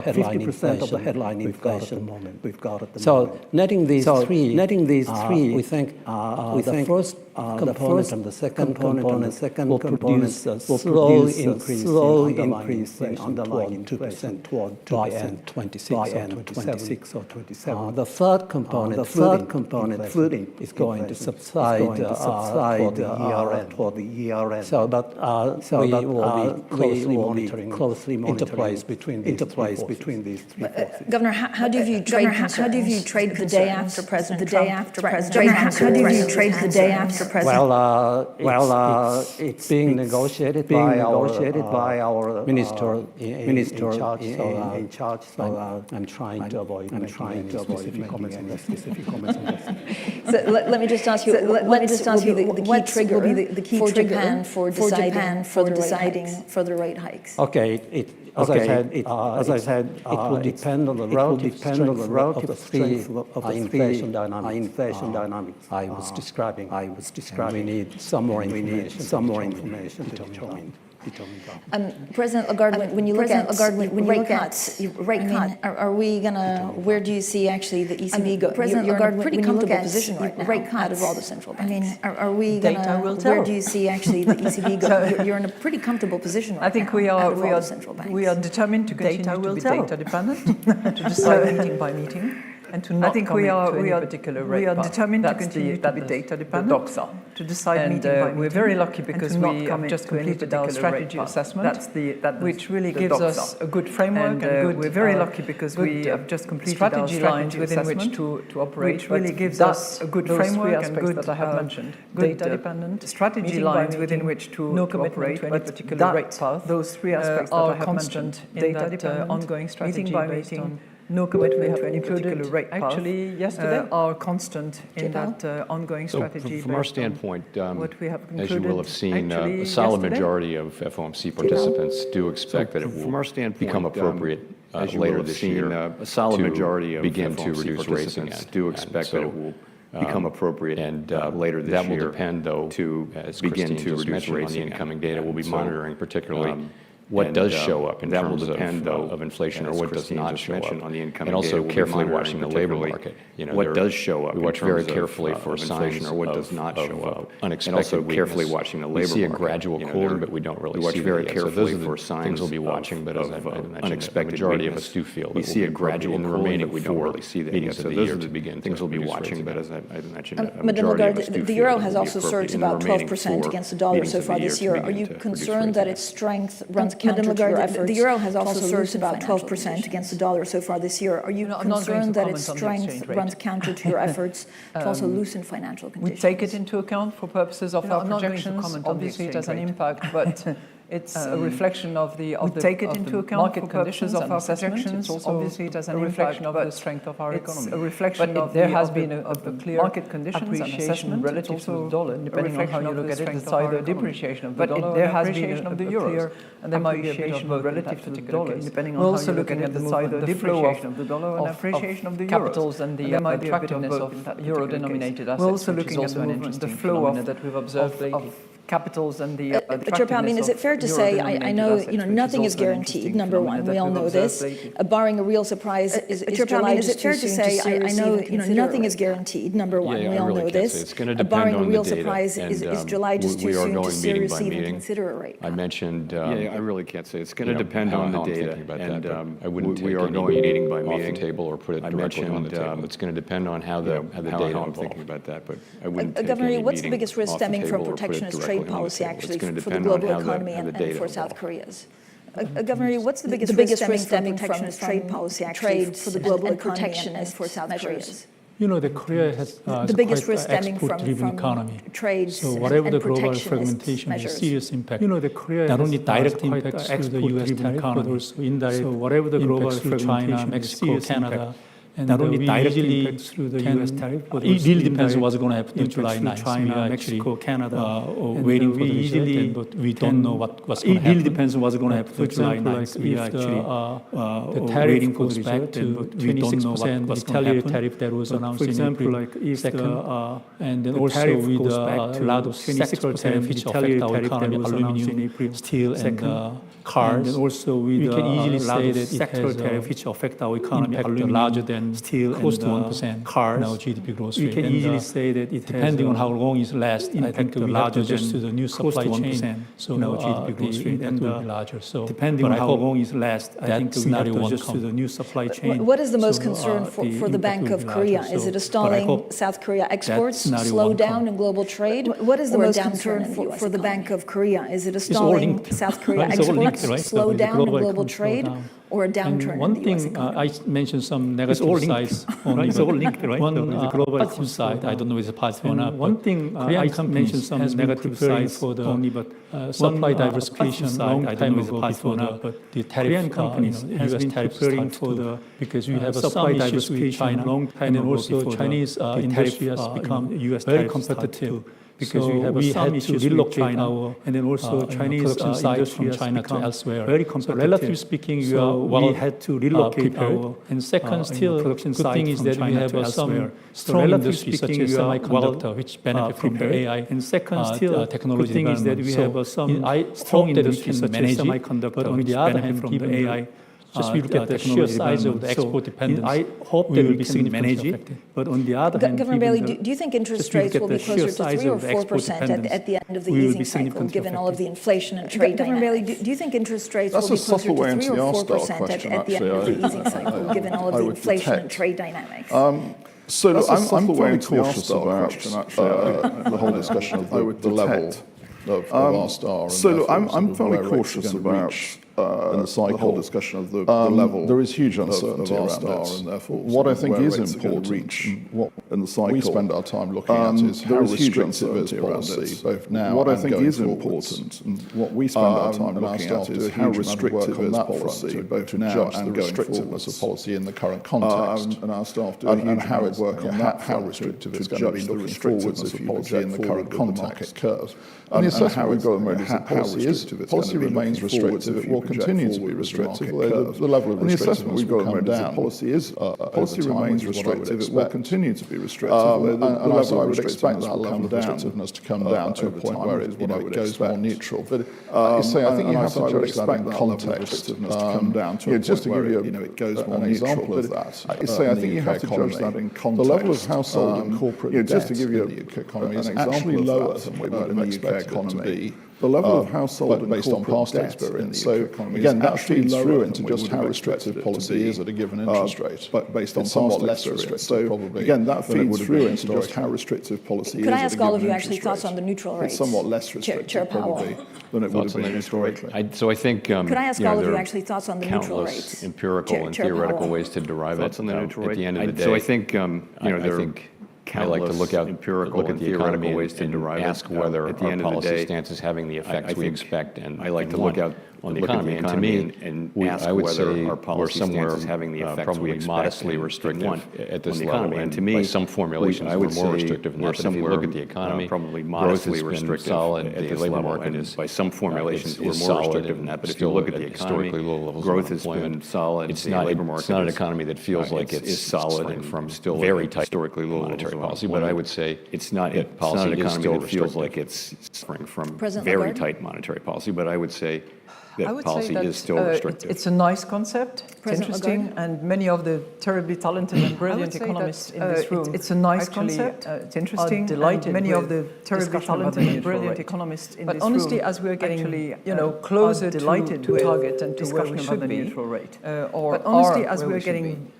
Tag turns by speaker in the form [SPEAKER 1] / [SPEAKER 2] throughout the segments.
[SPEAKER 1] 50% of the headline inflation we've got at the moment. So netting these three, we think the first component and the second component will produce a slow increase in underlying 2% toward 26 or 27. The third component, floating, is going to subside toward the year end. So we will be closely monitoring interplays between these three forces.
[SPEAKER 2] Governor, how do you view trade concerns? How do you view trade the day after President Trump? How do you view trade the day after President?
[SPEAKER 1] It's being negotiated by our minister in charge. So I'm trying to avoid making specific comments on this.
[SPEAKER 2] So let me just ask you. Let me just ask you the key trigger will be the key for Japan for deciding further rate hikes.
[SPEAKER 1] Okay. As I said, it will depend on the relative strength of the three inflation dynamics I was describing. We need some more information to determine.
[SPEAKER 2] President Lagarde, when you look at rate cuts, are we gonna? Where do you see actually the ECB go? President Lagarde, in a pretty comfortable position right now out of all the central banks. I mean, are we gonna? Where do you see actually the ECB go? You're in a pretty comfortable position right now.
[SPEAKER 3] I think we are determined to continue to be data dependent, to decide meeting by meeting. And to not commit to any particular rate path.
[SPEAKER 4] Determined to continue to be data dependent,
[SPEAKER 3] to decide meeting by meeting.
[SPEAKER 4] We're very lucky because we have just completed our strategy assessment, which really gives us a good framework and we're very lucky because we have just completed our strategy within which to operate, which really gives us a good framework and good,
[SPEAKER 3] that I have mentioned,
[SPEAKER 4] data dependent strategy lines within which to operate
[SPEAKER 3] to any particular rate path.
[SPEAKER 4] Those three aspects that I have mentioned, data dependent,
[SPEAKER 3] ongoing strategy
[SPEAKER 4] meeting by meeting. No commitment to any particular rate path.
[SPEAKER 3] Actually, yesterday,
[SPEAKER 4] are constant in that ongoing strategy.
[SPEAKER 5] From our standpoint, as you will have seen, a solid majority of FOMC participants do expect that it will become appropriate later this year. A solid majority of begin to reduce rates again. Do expect that it will become appropriate and later this year. That will depend, though, as begin to reduce rates on the incoming data. We'll be monitoring particularly what does show up in terms of inflation or what does not show up, and also carefully watching the labor market. What does show up? We watch very carefully for signs or what does not show up. Unexpected carefully watching the labor market. We see a gradual cooling, but we don't really see very carefully for signs. Things will be watching, but as I mentioned, unexpected. The majority of us do feel we see a gradual in the remaining 4 meetings of the year to begin. Things will be watching, but as I mentioned, a majority of us do feel
[SPEAKER 2] the euro has also surged about 12% against the dollar so far this year. Are you concerned that its strength runs counter to your efforts? The euro has also surged about 12% against the dollar so far this year. Are you concerned that its strength runs counter to your efforts to also loosen financial conditions?
[SPEAKER 4] We take it into account for purposes of our projections. Obviously, it has an impact, but it's a reflection of the market conditions of our projections. Obviously, it has a reflection of the strength of our economy. It's a reflection of there has been a clear market conditions appreciation relative to the dollar, depending on how you look at it. It's either depreciation of the dollar, there has been a clear and there might be a bit of relative to the dollar, depending on how you look at it. It's either depreciation of the dollar and appreciation of the capitals and the attractiveness of euro-denominated assets. We're also looking at the flow of that we've observed lately. Capitals and the
[SPEAKER 2] I mean, is it fair to say, I know, nothing is guaranteed, number one, we all know this. Barring a real surprise, is July just too soon to seriously nothing is guaranteed, number one, we all know this. Barring a real surprise, is July just too soon to seriously even consider a rate cut?
[SPEAKER 5] I mentioned, I really can't say. It's going to depend on the data, and I wouldn't take any meeting off the table or put it directly on the table. It's going to depend on how the data evolve. I'm thinking about that, but I wouldn't take any meeting
[SPEAKER 2] what's the biggest risk stemming from protectionist trade policy actually for the global economy and for South Korea's? Governor, what's the biggest risk stemming from trade policy actually for the global economy and for South Korea's?
[SPEAKER 6] The Korea has
[SPEAKER 2] the biggest risk stemming from
[SPEAKER 6] economy.
[SPEAKER 2] Trade
[SPEAKER 6] so whatever the global fragmentation has a serious impact. Not only direct impacts to the U.S. tariff, but also indirect. So whatever the global fragmentation, China, Mexico, Canada. And not only directly impacts through the U.S. tariff, but it really depends on what's going to happen in July 9th. China, Mexico, Canada, waiting for the result, but we don't know what's going to happen. It really depends on what's going to happen for July 9th. We are actually the tariff goes back to 26% retaliatory tariff that was announced in April 2nd. And then also with a lot of sectoral tariff which affect our economy, aluminum, steel, and cars. And also we can easily say that sectoral tariffs which affect our economy are larger than steel close to 1% cars. Now GDP growth rate. We can easily say that it depending on how long it lasts, impact will be larger just to the new supply chain. So now GDP growth rate that will be larger. So depending on how long it lasts, I think scenario will just to the new supply chain.
[SPEAKER 2] What is the most concern for the Bank of Korea? Is it a stalling South Korea exports, slow down in global trade? What is the most concern for the Bank of Korea? Is it a stalling South Korea exports, slow down in global trade, or a downturn
[SPEAKER 6] one
[SPEAKER 2] in the US
[SPEAKER 6] thing,
[SPEAKER 2] economy?
[SPEAKER 6] I mentioned some negative sides only. It's all linked, right? One global side, I don't know if it's positive or not. One thing, I mentioned some negative sides for the only, but supply diversification side, I don't know if it's positive or not. But the tariff companies, US tariffs starting for the, because we have a supply diversification long time, and then also Chinese industry has become very competitive. Because so we had to relocate our, and then also Chinese production sites from China to elsewhere. Very competitive. So relatively speaking, we had to relocate our, and second, still production good thing is that we have some strong industry such as semiconductor, which benefit from the AI. And second, still technology thing is that we have some strong industry such as semiconductor, but on the other hand, from the AI. Just we look at the sheer size of the export dependence. I hope that we will significantly affected. But on the other hand,
[SPEAKER 2] Governor Bailey, do you think interest rates will be closer to 3 or 4% at the end of the easing cycle, given all of the inflation and trade dynamics? Governor Bailey, do you think interest rates will be closer to 3 or 4% at the end of the easing cycle, given all of the inflation and trade dynamics?
[SPEAKER 7] So look, I'm very cautious about the whole discussion of the level of R-star. So look, I'm fairly cautious about in the cycle discussion of the level. There is huge uncertainty around it, and therefore what I think is important what in the cycle we spend our time looking at is how restrictive is policy, both now what I think is important, and what we spend our time looking at is how restrictive is policy, both now and the restrictiveness of policy in the current context, and our staff do and how it work on that, how restrictive it's going to be looking forwards of policy in the current context curve. And the assessment we've got at the moment is that policy remains restrictive. It will continue to be restrictive. The level of restrictiveness we've got at the moment is that policy remains restrictive. It will continue to be restrictive. And I would expect that level of restrictiveness to come down to a point where it goes more neutral. But I think you have to judge that in context to come down to a point where it goes more neutral. But I think you have to judge that in context. The level of household and corporate debt in the UK economy is actually lower than we would expect economy. The level of household and based on past experience. So again, that feeds through into just how restrictive policy is at a given interest rate. But based on somewhat less restrictive. So again, that feeds through into just how restrictive policy is.
[SPEAKER 2] Could I ask all of you actually thoughts on the neutral rates?
[SPEAKER 7] It's somewhat less restrictive probably than it would have been historically.
[SPEAKER 5] So I think
[SPEAKER 2] could I ask all of you actually thoughts on the neutral rates?
[SPEAKER 5] Countless empirical and theoretical ways to derive it. At the end of the day, so I think I like to look at the economy ways to derive ask whether at the end of the day stance is having the effects we expect, and I like to look out on the economy. And to me, I would say our policy stance is having the effects we expect, modestly restrictive at this level. And to me, by some formulations, I would more restrictive than that. But if you look at the economy, probably modestly restrictive. Solid. The labor market is by some formulations is more restrictive than that. But if you look at the economy, growth has been solid. It's not labor market. It's not an economy that feels like it's solid and from still very tight historically low monetary policy. But I would say it's not an economy that feels like it's suffering from very tight monetary policy. But I would say that policy is still restrictive.
[SPEAKER 3] It's a nice concept. It's interesting, and many of the terribly talented and brilliant economists in this room. It's a nice concept. It's interesting. Delighted. Many of the terribly talented and brilliant economists in this room. But honestly, as we're getting closer to target and to where we should be, but honestly, as we're getting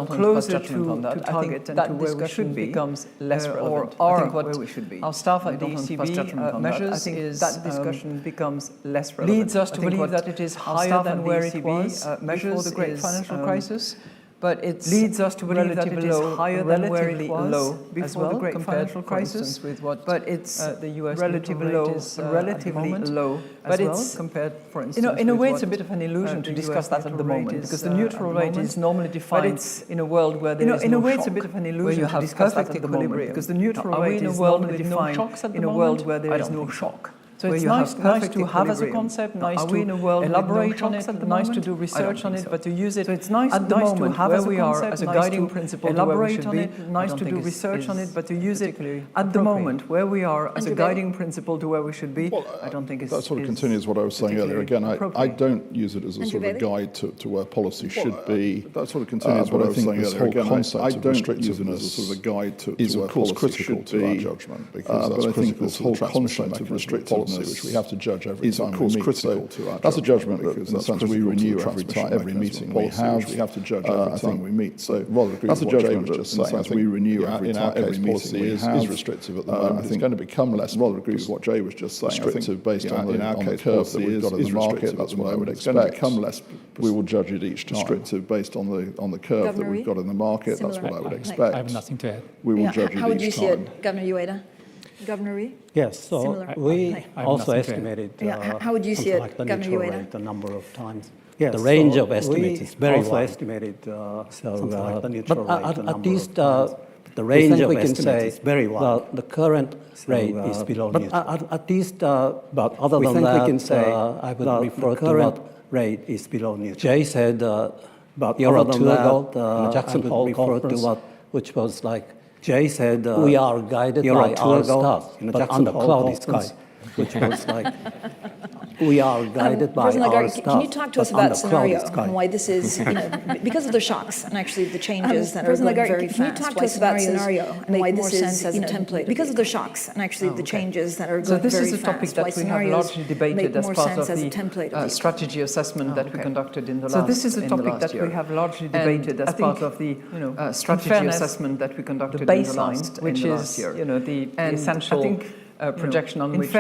[SPEAKER 3] closer to target and to where we should be, becomes less relevant. I think what our staff at the ECB measures is that discussion becomes less relevant. Leads us to believe that it is higher than where it was before the great financial crisis. But it leads us to believe that it is higher than where it was before the great financial crisis. But it's the US relatively low, relatively low. But it's compared, for instance, in a way, it's a bit of an illusion to discuss that at the moment, because the neutral rate is normally defined in a world where there is no shock. In a way, it's a bit of an illusion to discuss that at the moment, because the neutral rate is normally defined in a world where there is no shock.
[SPEAKER 4] So it's nice to have as a concept, nice to elaborate on it, nice to do research on it, but to use it at the moment where we are as a guiding principle, elaborate on it, nice to do research on it, but to use it at the moment where we are as a guiding principle to where we should be, I don't think it's
[SPEAKER 7] that sort of continues what I was saying earlier. Again, I don't use it as a sort of a guide to where policy should be. That sort of continues what I was saying earlier. Again, I don't use it as a sort of a guide to where policy should be. But I think this whole concept of restrictiveness, which we have to judge every time we meet. So that's a judgment that, in a sense, we renew every meeting we have. We have to judge every time we meet. So that's a judgment that, in a sense, we renew every policy is restrictive at the moment. It's going to become less. Rather agree with what Jay was just saying. Restrictive based on the curve that we've got in the market. That's what I would expect. It's going to become less. We will judge it each time. Restrictive based on the curve that we've got in the market. That's what I would expect.
[SPEAKER 6] I have nothing to add.
[SPEAKER 7] We will judge it each time.
[SPEAKER 2] How would you see it, Governor Ueda? Governor Ree?
[SPEAKER 1] Yes, so we also estimated
[SPEAKER 2] how would you see it,
[SPEAKER 1] like the
[SPEAKER 2] Governor
[SPEAKER 1] neutral
[SPEAKER 2] Ueda?
[SPEAKER 1] rate a number of times. Yes, the range of estimates is very wide. We also estimated like the neutral rate a number of times. The range of estimates is very wide. Well, the current rate is below neutral. At least, but other than that, we can say I would refer to what rate is below neutral. Jay said about a year or two ago, the Jackson Hole conference, which was like, Jay said, we are guided by our stars, but on the cloudy sky, which was like, we are guided by our stars.
[SPEAKER 2] Can you talk to us about the scenario and why this is, because of the shocks and actually the changes that are going very fast. Can you talk to us about scenario and why this is as a template? Because of the shocks and actually the changes that are going very fast.
[SPEAKER 4] So this is a topic that we have largely debated as part of the strategy assessment that we conducted in the last year. So this is a topic that we have largely debated as part of the strategy assessment that we conducted in the last year. Which is, the essential projection on which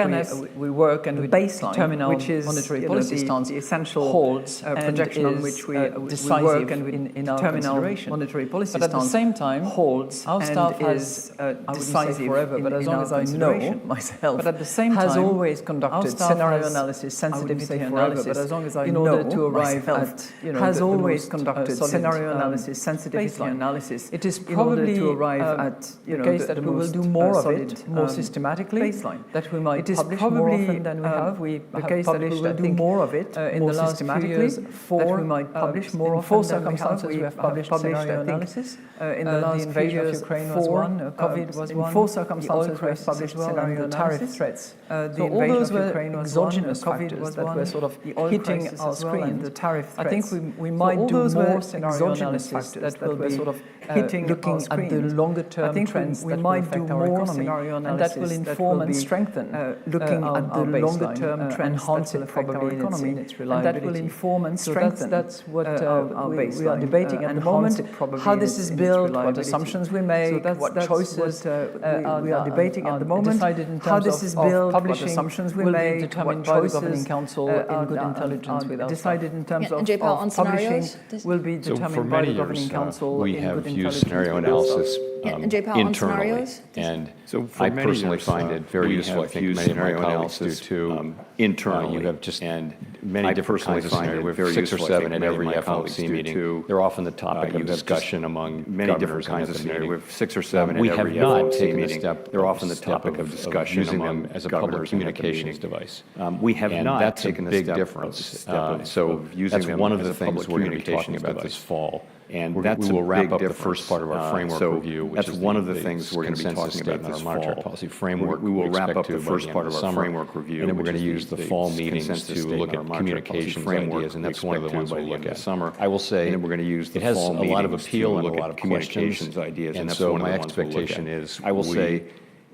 [SPEAKER 4] we work and we determine our monetary policy stance, the essential holds projection on which we work and we determine our monetary policy stance. But at the same time, holds our staff has decisive forever, but as long as I know myself, but at the same time, has always conducted scenario analysis, sensitivity analysis, but as long as I in order to arrive at has always conducted scenario analysis, sensitivity analysis. It is probably to arrive at the case that we will do more of it more systematically. That we might publish more often than we have. We have published, I think, more of it in the last few years. That we might publish more often than we have. We have published scenario analysis in the last invasion of Ukraine was one, COVID was one. In 4 circumstances, we have published scenario tariff threats. The invasion of Ukraine was exogenous factors that were sort of hitting our screen. The tariff threats. I think we might do more scenario analysis that will be sort of hitting, looking at the longer-term trends. We might do more scenario analysis, and that will inform and strengthen looking at the longer-term trends that will affect our economy, and that will inform and strengthen. That's what we are debating at the moment. How this is built, what assumptions we make, what choices we are debating at the moment. How this is built, what assumptions we make, determined by the Governing Council in good intelligence with us. Decided in terms of publishing will be determined by the Governing Council in good intelligence.
[SPEAKER 5] Used scenario analysis internally, and so I personally find it very useful. I think many scenario analysis too. Internally, you have just and many different kinds of scenarios. We have 6 or 7 at every FOMC meeting. They're often the topic of discussion among many different kinds of scenarios. We have 6 or 7 at every FOMC meeting. They're often the topic of discussion using them as a public communications device. We have not taken the big difference. So that's one of the things we're going to be talking about this fall. And we will wrap up the first part of our framework review, which is one of the things we're going to be talking about in our monetary policy framework. We will wrap up the first part of our framework review, and then we're going to use the fall meetings to look at communications ideas, and that's one of the ones we'll look at. Summer, I will say, and then we're going to use the fall meetings. It has a lot of appeal and a lot of communications ideas, and so my expectation is, I will say.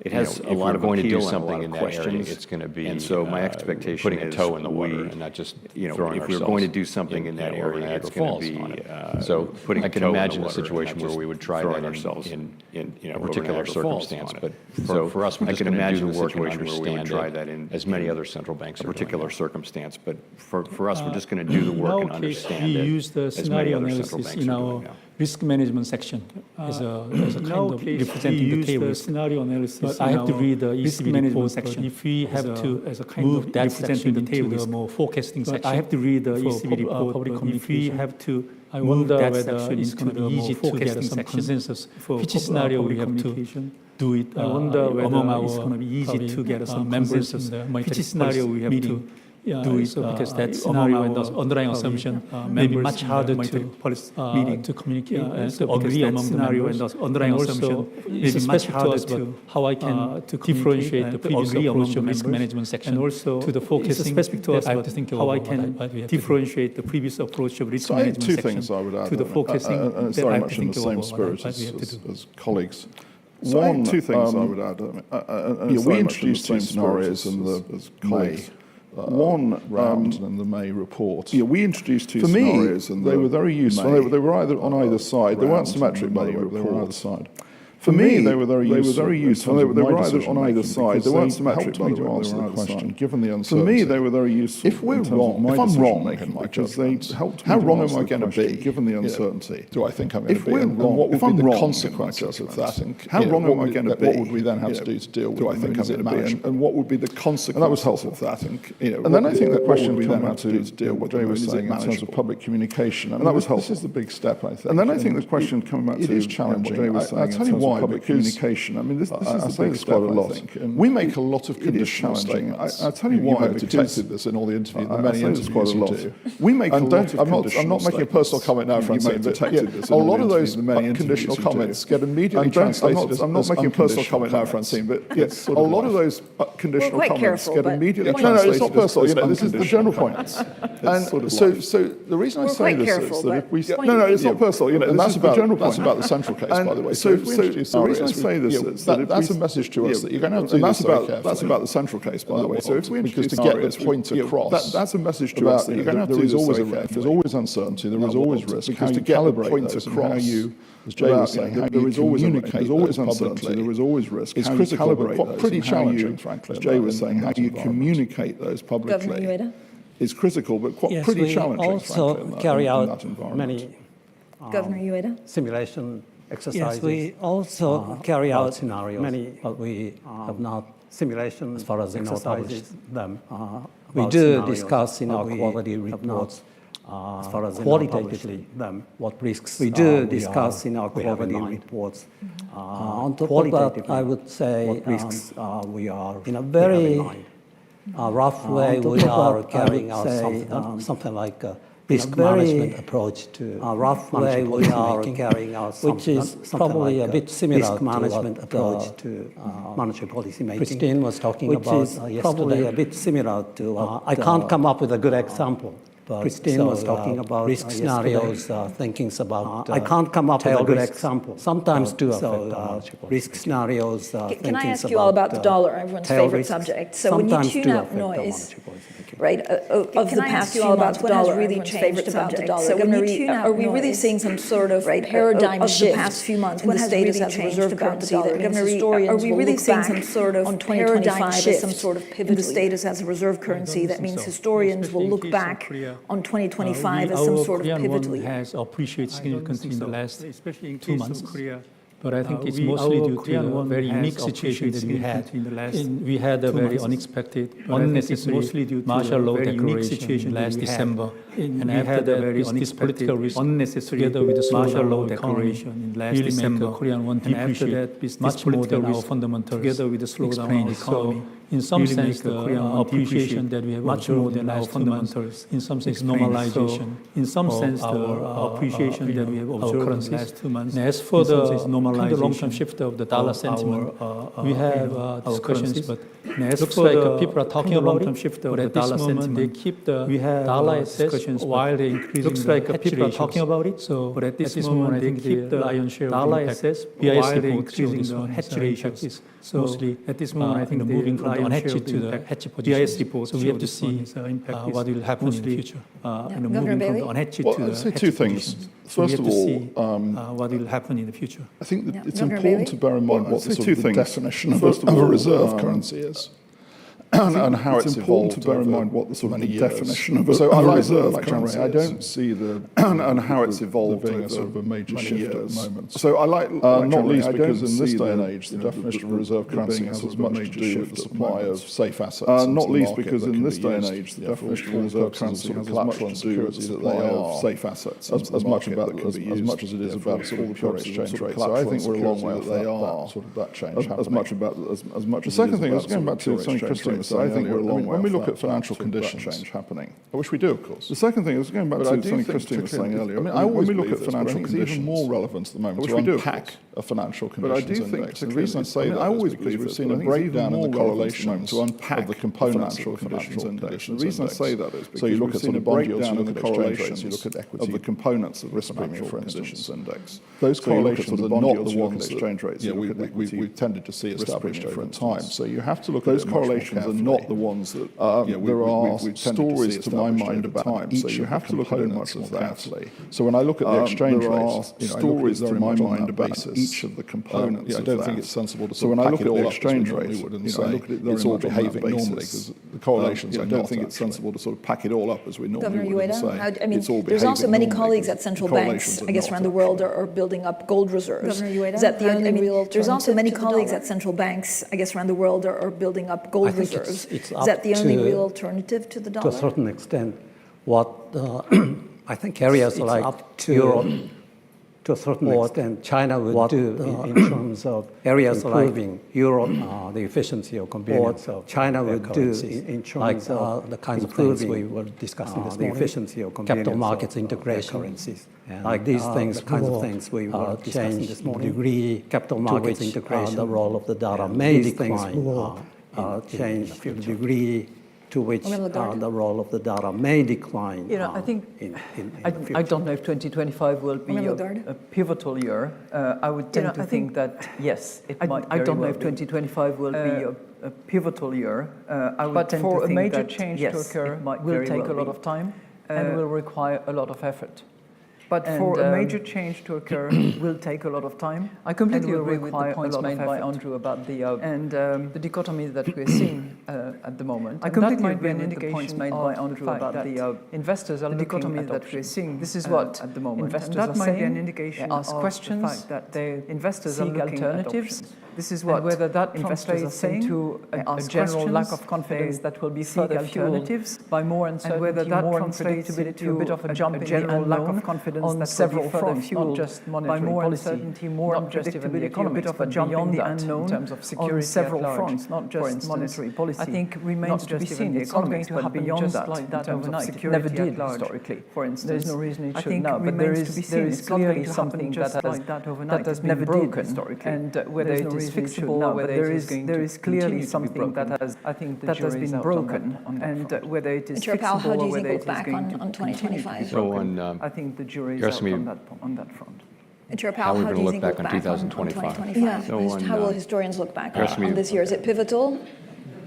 [SPEAKER 5] It has a lot of going to do something in that area. It's going to be, and so my expectation putting a toe in the water and not just throwing if we're going to do something in that area, it's going to be so putting. I can imagine a situation where we would try that ourselves in a particular circumstance. But so for us, I can imagine a situation where we would try that in as many other central banks in a particular circumstance. But for us, we're just going to do the work and understand it.
[SPEAKER 6] We use the scenario analysis in our risk management section as a kind of representing the table. Scenario analysis. But I have to read the ECB report section. If we have to as a kind move of that representing the table, the more forecasting section. I have to read the ECB report. If we have to I wonder whether it's going to be easy to get some consensus for which scenario we have to do it. I wonder whether it's going to be easy to get some members in the which scenario we have to do it, because that scenario and the underlying assumption may be much harder to communicate and to agree among the members. And the underlying assumption may be much harder to how I can differentiate the previous approach of risk management section and also to the focusing. Specific to us, I have to think how I can differentiate the previous approach of risk management section.
[SPEAKER 7] Two things I would add
[SPEAKER 6] to the focusing.
[SPEAKER 7] It's very much in the same spirit as colleagues. Two things I would add. We introduced two scenarios in the May. One round in the May report. We introduced two scenarios, and they were very useful. They were either on either side. They weren't symmetric, by the way. They were on either side. For me, they were very useful. They were either on either side. They weren't symmetric, by the way. Answer the question, given the uncertainty. For me, they were very useful. If we're wrong, if I'm wrong, because they helped. How wrong am I going to be, given the uncertainty? Do I think I'm going to be? If we're wrong, what would be the consequences of that? How wrong am I going to be? What would we then have to do to deal with? Do I think I'm going to be? And what would be the consequences? And that was helpful of that. And then I think the question we then have to deal with, Jay was saying, in terms of public communication. And that was helpful. This is the big step, I think. And then I think the question coming back to it is challenging. I'll tell you why. Public communication. I mean, this is the big step, quite a lot. We make a lot of conditional statements. I'll tell you why. I've detected this in all the interviews, the many interviews quite a lot. We make a lot of conditional statements. I'm not making a personal comment now, Francine, but a lot of those conditional comments get immediately translated. I'm not making a personal comment now, Francine, but a lot of those conditional comments get immediately translated. No, it's not personal. This is the general point. And so the reason I say this is that if we no, it's not personal. And that's about the central case, by the way. So the reason I say this is that's a message to us that you're going to have to do this very carefully. That's about the central case, by the way. So if we because to get this point across, that's a message to us that you're going to have to do this very carefully. There's always uncertainty. There is always risk. Because to get the point across, as Jay was saying, there is always uncertainty. There is always risk. It's critical, but pretty challenging, frankly. As Jay was saying, how do you communicate those publicly? It's critical, but pretty challenging.
[SPEAKER 1] Also carry out many
[SPEAKER 2] Governor Ueda?
[SPEAKER 1] simulation exercises. Yes, we also carry out scenarios. Many, but we have not simulation as far as exercises them. We do discuss in our quality reports as far as qualitatively them what risks we do discuss in our quality reports. On top of that, I would say what risks we are in a very rough way. We are carrying out something like risk management approach to rough way we are carrying out, which is probably like a bit similar risk management approach to monetary policy making. Christine was talking about yesterday. Probably a bit similar to. I can't come up with a good example. But Christine was talking about risk scenarios, thinkings about. I can't come up with a good example. Sometimes do affect risk scenarios.
[SPEAKER 2] Can I ask you all about the dollar, everyone's favorite subject? So when you tune out noise, right, of the past few months, what has really changed about the dollar? So are we really seeing some sort of paradigm shift of the past few months? What has really changed about the dollar? Are we really seeing some sort of paradigm shift some sort of pivot in the status as a reserve currency? That means historians will look back on 2025 as some sort of pivotal year.
[SPEAKER 6] Has appreciated significantly in the last 2 months. But I think it's mostly due to a very unique situation that we had. We had a very unexpected, unnecessary martial law declaration last December. And we had a very unexpected, unnecessary together with the martial law declaration in last December. Korean won depreciated much more than our fundamentals together with the slowdown of the economy. In some sense, the appreciation that we have much more than our fundamentals. In some sense, normalization. In some sense, the appreciation that we have observed in the last 2 months. And as for the long-term shift of the dollar sentiment, we have discussions, but it looks like people are talking about long-term shift of the dollar sentiment. They keep the dollar discussions while they increase. Looks like people are talking about it. So, but at this moment, I think the lion's share of dollar assets while they increasing the hedge ratios. So mostly at this moment, I think moving from the unhedged to the hedged position. BIS report. So we have to see what will happen in the future. Moving from the unhedged to the hedged
[SPEAKER 7] two things.
[SPEAKER 6] First of all, what will happen in the future.
[SPEAKER 7] I think that it's important to bear in mind what the sort of definition of a reserve currency is. and how it's evolved to bear in mind what the sort of the definition of a reserve currency. I don't see the and how it's evolved being a sort of a major shift at the moment. So I like not least because in this day and age, the definition of a reserve currency has as much to do with the supply of safe assets. Not least because in this day and age, the definition of a reserve currency has as much to do with the supply of safe assets as much as it is about sort of the pure exchange rate. So I think we're a long way off that change happening. As much. The second thing is going back to something Christine was saying. I think we're a long way when we look at financial conditions change happening, which we do, of course. The second thing is going back to something Christine was saying earlier. I mean, when we look at financial conditions, it's even more relevant at the moment to unpack a financial conditions index. And the reason I say that I always believe we've seen a breakdown in the correlation to unpack the components of the financial index. The reason I say that is because so you look at sort of bond yields, you look at exchange rates, you look at equity of the components of risk premium, for instance, index. Those correlations are not the ones that exchange rates. We've tended to see established over time. So you have to look at those correlations are not the ones that there are stories to my mind about each. So you have to look at it much more carefully. So when I look at the exchange rates, stories to my mind about each of the components. I don't think it's sensible to. So when I look at the exchange rates, it's all behaving normally because the correlations. I don't think it's sensible to sort of pack it all up as we normally would say.
[SPEAKER 2] I mean, there's also many colleagues at central banks, I guess, around the world are building up gold reserves. Is that the only real? There's also many colleagues at central banks, I guess, around the world are building up gold reserves. Is that the only real alternative to the dollar?
[SPEAKER 1] To a certain extent, what I think areas like Europe, to a certain extent, China would do in terms of areas improving Europe, the efficiency or convenience of China would do in terms of the kinds of things we were discussing this morning, the efficiency or convenience capital markets integration, like these things, the kinds of things we were discussing this morning. Degree capital markets integration, the role of the dollar may decline, change to the degree to which the role of the dollar may decline.
[SPEAKER 3] I think, I don't know if 2025 will be a pivotal year. I would tend to think that, yes, it might. I don't know if 2025 will be a pivotal year. But for a major change to occur, it will take a lot of time and will require a lot of effort. But for a major change to occur will take a lot of time. I completely agree with the points made by Andrew about the dichotomy that we're seeing at the moment. I completely agree with the points made by Andrew about the investors are looking at that we're seeing. This is what at the moment investors are saying. That might be an indication of the fact that the investors are looking at alternatives. This is what whether that investors are saying to a general lack of confidence that will be further alternatives by more uncertainty, whether that translates to a bit of a jump in general lack of confidence on several fronts, not just monetary policy, more uncertainty, more unpredictability, a bit of a jump in the unknown in terms of security on several fronts, not just monetary policy. I think remains to be seen. It's not going to happen beyond that like that overnight. It never did historically, for instance. There's no reason it should now, but there is clearly something that has never broken historically, and whether it is fixable or whether there is clearly something that has, I think, that has been broken, and whether it is fixable or whether it is going to continue to be broken. I think the jury is out on that front.
[SPEAKER 5] How are we going to look back on 2025?
[SPEAKER 2] Yeah. How will historians look back on this year? Is it pivotal?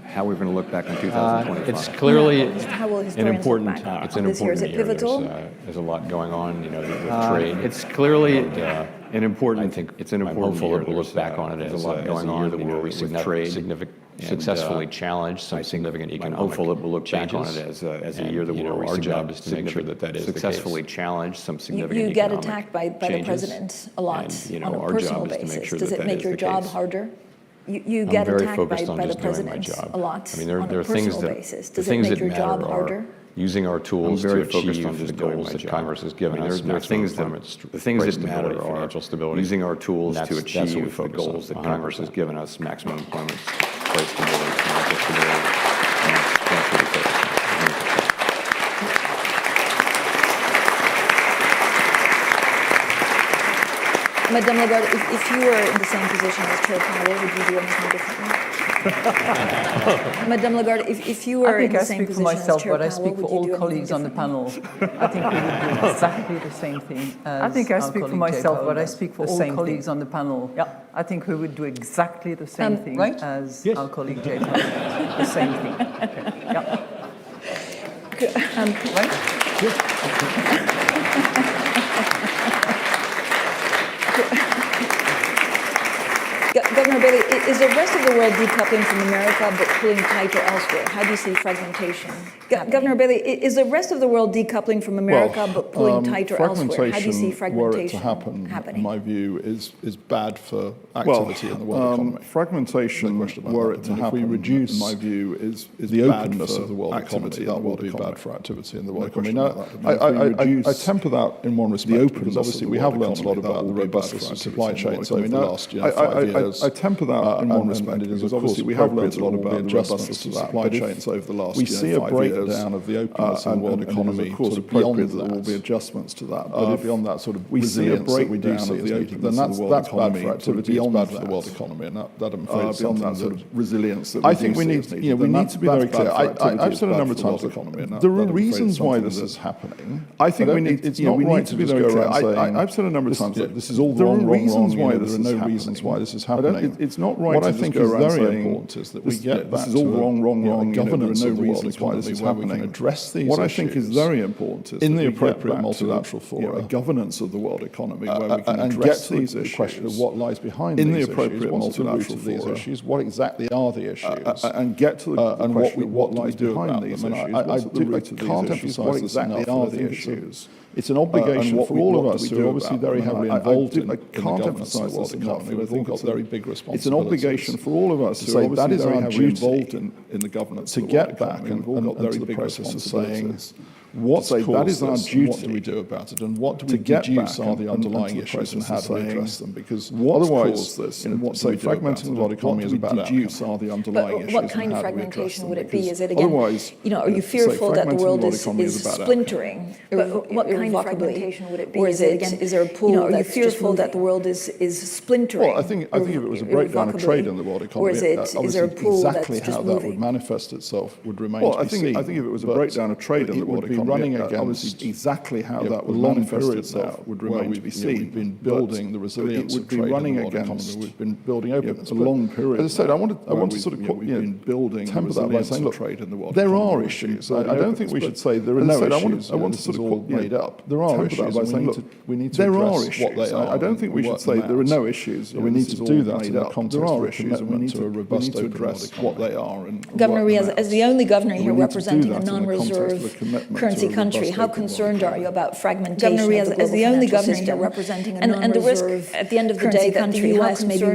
[SPEAKER 5] How are we going to look back on 2025? It's clearly an important year. There's a lot going on, with trade. It's clearly an important. I think it's an important year to look back on it as a lot going on. Where we trade successfully challenged some significant economic. I'm hopeful that we'll look back on it as a year that our job is to make sure that is successfully challenged some significant.
[SPEAKER 2] You get attacked by the president a lot on a personal basis. Does it make your job harder? You get attacked by the president a lot on a personal basis. Does it make your job harder?
[SPEAKER 5] Using our tools to achieve the goals that Congress has given us. There are things that matter are financial stability. Using our tools to achieve the goals that Congress has given us: maximum employment, price stability, financial stability.
[SPEAKER 2] Madame Lagarde, if you were in the same position as Chair Powell, would you do anything differently? Madame Lagarde, if you were in the same position as Chair Powell,
[SPEAKER 3] I think I speak for all colleagues on the panel. I think we would do exactly the same thing as I think I speak for myself, but I speak for all colleagues on the panel. Yeah, I think we would do exactly the same thing as our colleague Jay Powell. The same thing. Yeah.
[SPEAKER 2] Governor Bailey, is the rest of the world decoupling from America but pulling tighter elsewhere? How do you see fragmentation? Governor Bailey, is the rest of the world decoupling from America but pulling tighter elsewhere? How do you see fragmentation happening?
[SPEAKER 7] In my view, is bad for activity in the world economy. Fragmentation, were it to happen, if we reduce, in my view, is the openness of the world economy, that will be bad for activity in the world economy. Now, I temper that in one respect, because obviously we have learned a lot about the robustness of supply chains over the last 5 years. I temper that in one respect, because obviously we have learned a lot about the robustness of supply chains over the last 5 years. We see a breakdown of the openness of the world economy. Of course, appropriate that there will be adjustments to that. But beyond that sort of resilience that we do see as openness of the world economy, bad for activity, it's bad for the world economy, and that I'm afraid beyond that sort of resilience that we think we need to be very clear. I've said a number of times that there are reasons why this is happening. I think we need to be very clear. I've said a number of times that this is all wrong. There are reasons why this is happening. There are no reasons why this is happening. It's not right. What I think is very important is that we get back to wrong. Governance of the world economy, this is happening. Address these issues. What I think is very important is in the appropriate multilateral fora, governance of the world economy, where we can address these issues. Question of what lies behind in the appropriate multilateral fora. These what exactly are the issues, and get to the and what lies behind these issues. I can't emphasise what exactly are the issues. It's an obligation for all of us who are obviously very heavily involved in the governance of the world economy. I think it's a very big responsibility. It's an obligation for all of us to say that is our duty involved in the governance to get back and to the process of saying that is our duty. What do we do about it, and what do we deduce are the underlying issues, and how do we address them? Because otherwise, fragmenting the world economy is about deduce are the underlying issues.
[SPEAKER 2] What kind of fragmentation would it be? Is it again? Are you fearful that the world is splintering? What kind of fragmentation would it be? Or is it again? Is there a pool? Are you fearful that the world is splintering?
[SPEAKER 7] Well, I think if it was a breakdown of trade in the world economy,
[SPEAKER 2] or is there a pool
[SPEAKER 7] exactly how that would manifest itself would remain to be seen. I think if it was a breakdown of trade in the world economy, running against exactly how that would manifest itself would remain to be seen. We've been building the resilience of trade in the world economy. We've been building openness. A long period. As I said, I want to sort of temper that by saying, look, there are issues. I don't think we should say there are no issues. I want to sort of made up. There are issues. We need to address what they are. I don't think we should say there are no issues. We need to do that in the context of a commitment to a robust address what they are.
[SPEAKER 2] Governor Rhee, as the only governor here representing a non-reserve currency country, how concerned are you about fragmentation? Governor Rhee, as the only governor here representing a non-reserve currency country, and the risk at the end of the day that the U.S. may be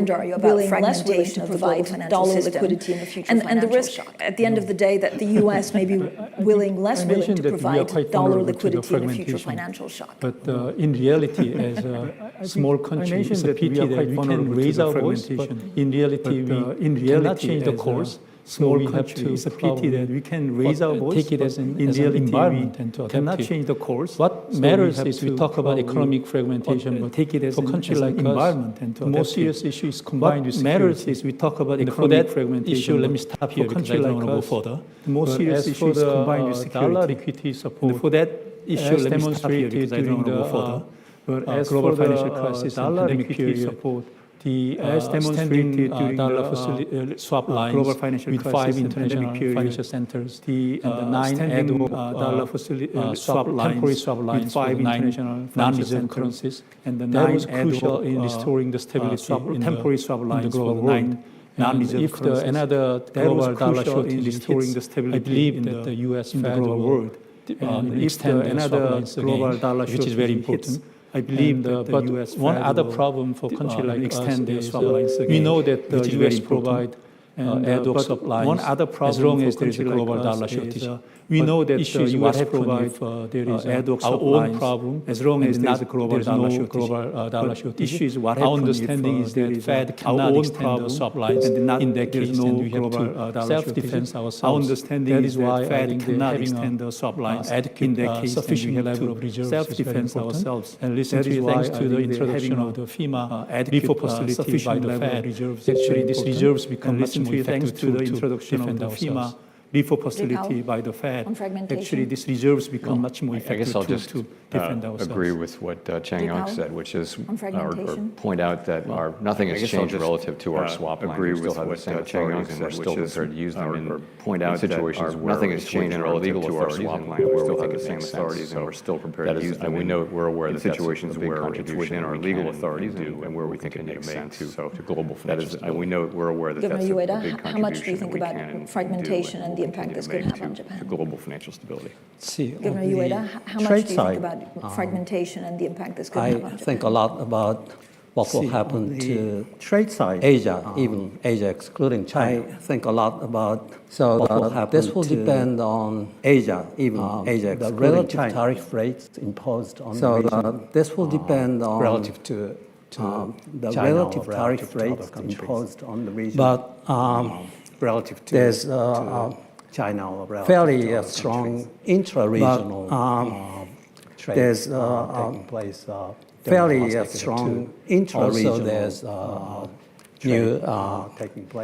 [SPEAKER 2] less willing to provide dollar liquidity in the future and the risk at the end of the day that the U.S. may be less willing to provide dollar liquidity in a future financial shock.
[SPEAKER 6] But in reality, as a small country, it's a pity that we can raise our voice, but in reality, we cannot change the course. So we have to, it's a pity that we can raise our voice, take it as an environment and to cannot change the course. What matters is we talk about economic fragmentation, but take it as a country like environment and to the most serious issue is combined with security. What matters is we talk about economic fragmentation. Issue, let me stop here because I don't want to go further. The most serious issue is combined with security. Dollar liquidity support. For that issue, let me stop here because I don't want to go further. But as global financial crisis, dollar liquidity support. As demonstrated during the swap lines global financial with 5 international financial centers and the 9 ad hoc swap lines, temporary swap lines with 5 international non-reserve currencies, and the 9 was crucial in restoring the stability in temporary swap lines in the global world. Non-reserve currencies. If another global dollar shortage in restoring the stability, I believe that the U.S. Fed will extend another global dollar shortage, which is very important. I believe that the U.S. One other problem for a country like us is we know that the U.S. provide ad hoc supplies. One other problem as long as there is a global dollar shortage. We know that the U.S. provide there is ad hoc supplies. Problem as long as there is a global dollar shortage. Issue is what happens. Our understanding is that Fed cannot extend the supplies, and in that case, then we have to self-defense ourselves. Our understanding is that Fed cannot extend the supplies. In that case, sufficient level of reserves self-defense ourselves. And recently, thanks to the introduction of the FEMA repo facility by the Fed, actually these reserves become much more effective to the introduction of the FEMA repo facility by the Fed, actually these reserves become much more effective
[SPEAKER 5] I guess I'll
[SPEAKER 6] to defend ourselves.
[SPEAKER 5] agree with what Chang Yang said, which is, or point out that nothing has changed relative to our swap lines. We still have the same authorities, and we're still prepared to use them in point out situations where nothing has changed relative to our swap line. We still have the same authorities, and we're still prepared to use them. And we're aware that situations where it's within our legal authorities and where we think it makes sense to global financial stability. We're aware that that's a big contribution.
[SPEAKER 2] How much do you think about fragmentation and the impact this could have on Japan?
[SPEAKER 5] To global financial stability.
[SPEAKER 2] Governor Ueda, how much do you think about fragmentation and the impact this could have on Japan?
[SPEAKER 1] I think a lot about what will happen to trade side Asia, even Asia excluding China. I think a lot about what will happen. This will depend on Asia, even Asia excluding the relative China. Tariff rates imposed on the region. This will depend on relative to the China relative tariff rates imposed on the region. But relative to there's China or fairly strong intra-regional trade there's taking place. Fairly strong intra-regional. There's new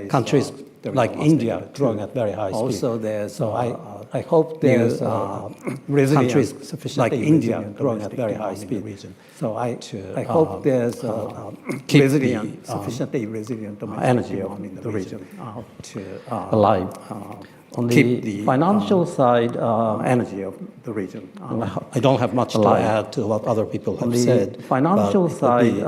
[SPEAKER 1] countries like India growing at very high speed. Also, there's I hope there's countries like India growing at very high speed. So I hope there's sufficiently resilient energy of the region to alive. On the financial side, energy of the region. I don't have much to add to what other people have said. On the financial side,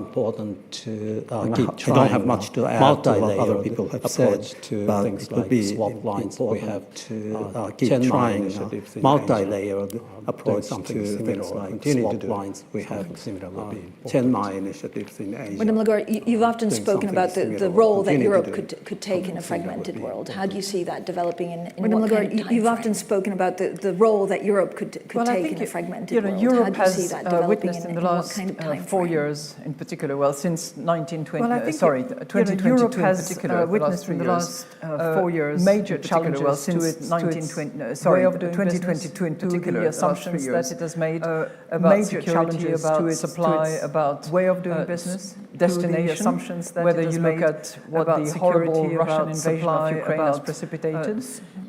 [SPEAKER 1] important to keep trying. I don't have much to add to what other people have said. To things like swap lines, we have to keep trying multi-layer approach to things like swap lines. We have similarly Chenmai initiatives in Asia.
[SPEAKER 2] Madam Lagarde, you've often spoken about the role that Europe could take in a fragmented world. How do you see that developing in what kind of time? You've often spoken about the role that Europe could take in a fragmented world.
[SPEAKER 3] Europe
[SPEAKER 2] How do you see that developing
[SPEAKER 3] witnessed in the last
[SPEAKER 2] what kind of time
[SPEAKER 3] 4 years in particular, well, since 2022 Europe has witnessed in the last 4 years major challenges well, since 2022 in particular, the assumptions that it has made about major challenges about supply, about way of doing business, destination, assumptions that whether you look at what the horrible Russian invasion of Ukraine has precipitated,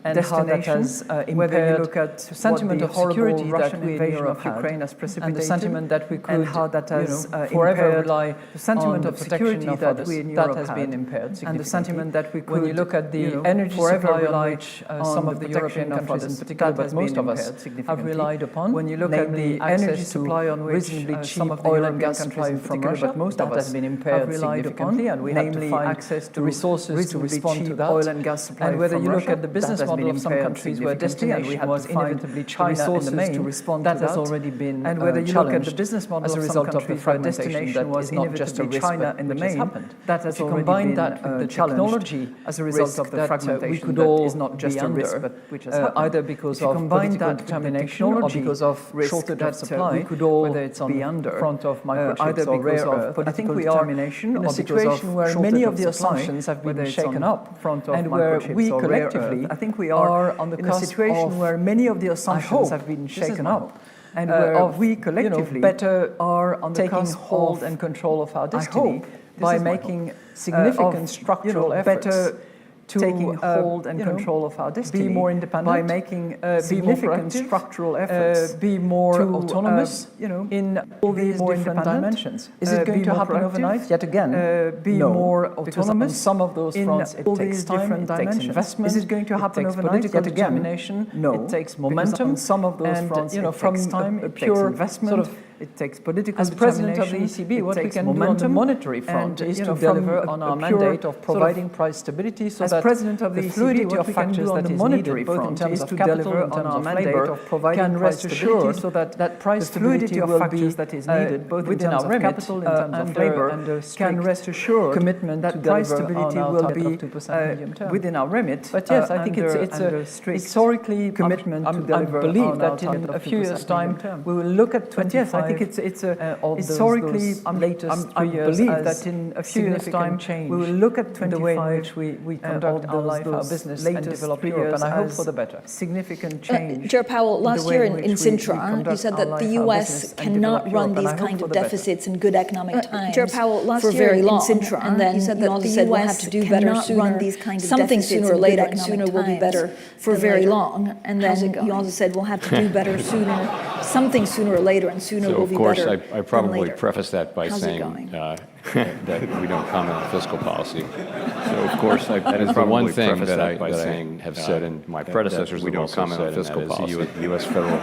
[SPEAKER 3] and how that has whether you look at sentiment of security that we in Europe Ukraine has precipitated, and the sentiment that we could, and how that has forever rely the sentiment of security that we in Europe has been impaired, and the sentiment that we could, when you look at the energy supply on which some of the European countries in particular, but most of us have relied upon, when you look at the energy supply on which some of the oil and gas supply from Russia, but most of us has been impaired significantly, and we have to find access to resources to respond to that oil and gas supply. And whether you look at the business model of some countries where destination was inevitably China in the main, to respond that has already been and whether you look at the business model as a result of the fragmentation that was not just a China in the main, that has already combined that with the technology as a result of the fragmentation we could all is not just a risk, but which has either because of political determination or because of shortage of supply, we could all whether it's on the front of microchips or rare earth. But I think we are in a situation where many of the assumptions have been shaken up, and where we collectively, I think we are on the cusp of where many of the assumptions have been shaken up, and where we collectively better are on the taking hold and control of our destiny by making significant structural efforts. Taking hold and control of our destiny, be more independent by making significant structural efforts, be more autonomous, in all these different dimensions. Is it going to happen overnight? Yet again, be more autonomous. On some of those fronts, it takes time, it takes investment. Is it going to happen overnight? Yet again, no. It takes momentum. On some of those fronts, it takes time, it takes investment. It takes political as president of the ECB, what we can do on the monetary front is to deliver on our mandate of providing price stability, so that president of the fluidity of factors that is needed, both in terms of capital and in terms of labor, can rest assured so that price stability of factors that is needed, both within our capital in terms of labor, can rest assured commitment that price stability will be within our remit. But yes, I think it's a historically commitment to deliver. I believe that in a few years' time we will look at 25 think it's historically, I believe that in a few years' time, we will look at the way in which we conduct our life, our business, and develop Europe, and I hope for the better. Significant change.
[SPEAKER 2] Chair Powell, last year in Sintra, you said that the U.S. cannot run these kind of deficits in good economic times for very long. And then you also said we'll have to do better sooner. Something sooner or later, and sooner will be better for very long. And then you also said we'll have to do better sooner. Something sooner or later, and sooner will be better.
[SPEAKER 5] So, of course, I probably preface that by saying that we don't comment on fiscal policy. So, of course, that is the one thing that I have said, and my predecessors we don't comment on fiscal policy. U.S. federal.